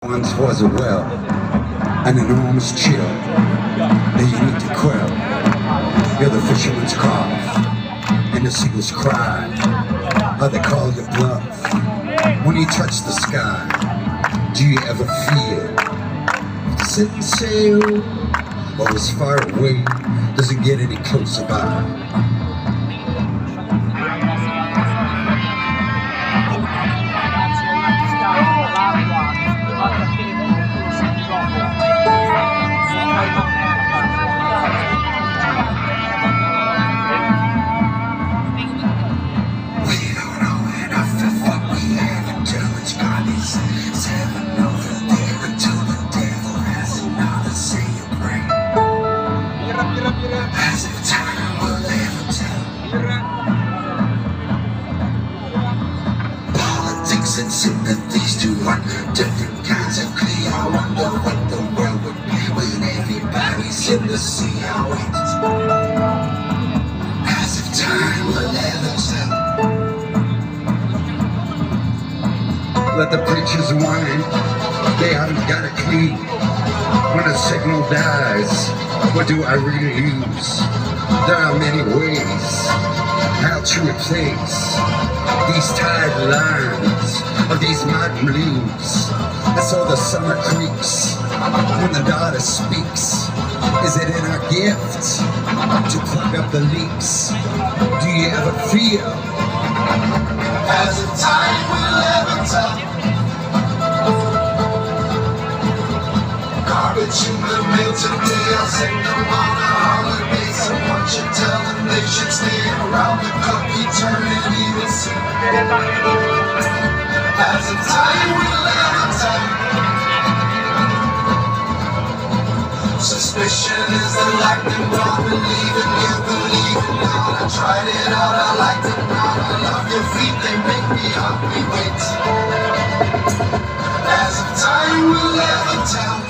Once was a well, an enormous chill that you need to quell. Hear the fisherman's cough and the seagulls cry, how they call your bluff when you touch the sky. Do you ever feel the setting sail, or as far away does it get any closer by? As if time will ever tell. Politics and sympathies to run different kinds of glee. I wonder what the world would be when everybody's in the sea. I wait as if time will ever tell. Let the preachers whine, they haven't got a clue. When a signal dies, what do I really lose? There are many ways how to replace these tired lines of these modern blues. And so the summer creeps when the daughter speaks. Is it in our gift to plug up the leaks? Do you ever feel as if time will ever tell? Garbage in the mail today, I'll send them on a holiday. Someone should tell them they should stay around the clock, eternity will see. As if time will ever tell. Suspicion is the lightning rod, believe it, you believe it now. I tried it out, I liked it now. I love your feet, they make me hungry, wait. As if time will ever tell.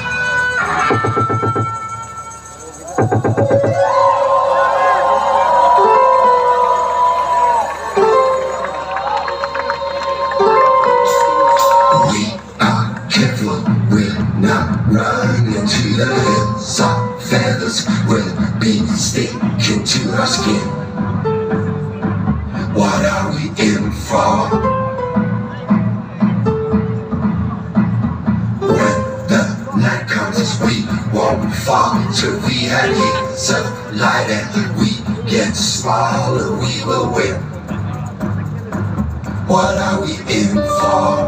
We are careful, we're not running into the hills. Our feathers will be sticking to our skin. What are we in for? We won't fall till we have years of light, and we get smaller, we will win. What are we in for?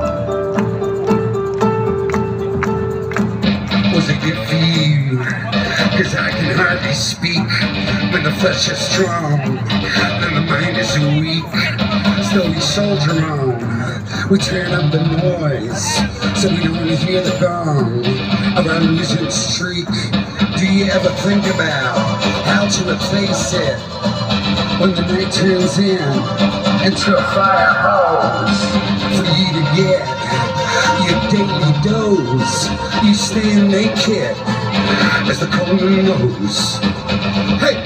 Was it good for you? Cause I can hardly speak. When the flesh is strong and the mind is weak, still we soldier on. We turn up the noise so we don't hear the gong of our losing streak. Do you ever think about how to replace it when the night turns into a fire hose for you to get your daily dose? You stand naked as the cold knows. Hey!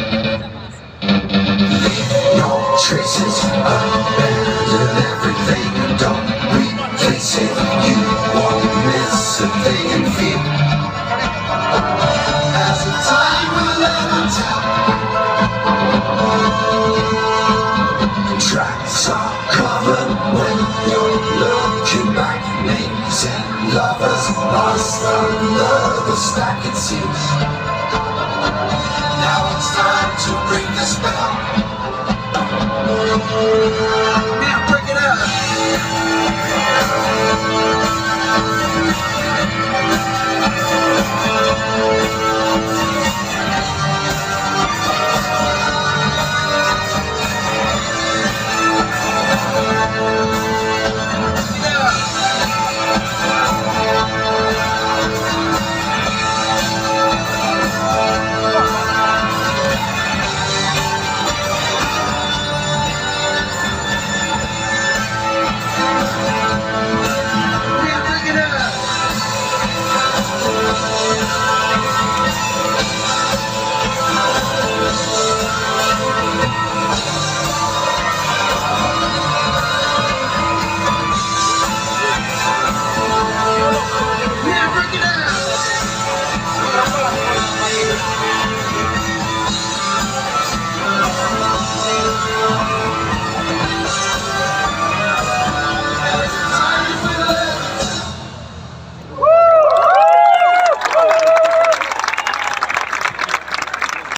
No traces, abandon everything, don't replace it. You won't miss a thing and feel as if time will ever tell. Tracks are covered when you're looking back. Names and lovers lost under the stack, it seems. Now it's time to ring this bell.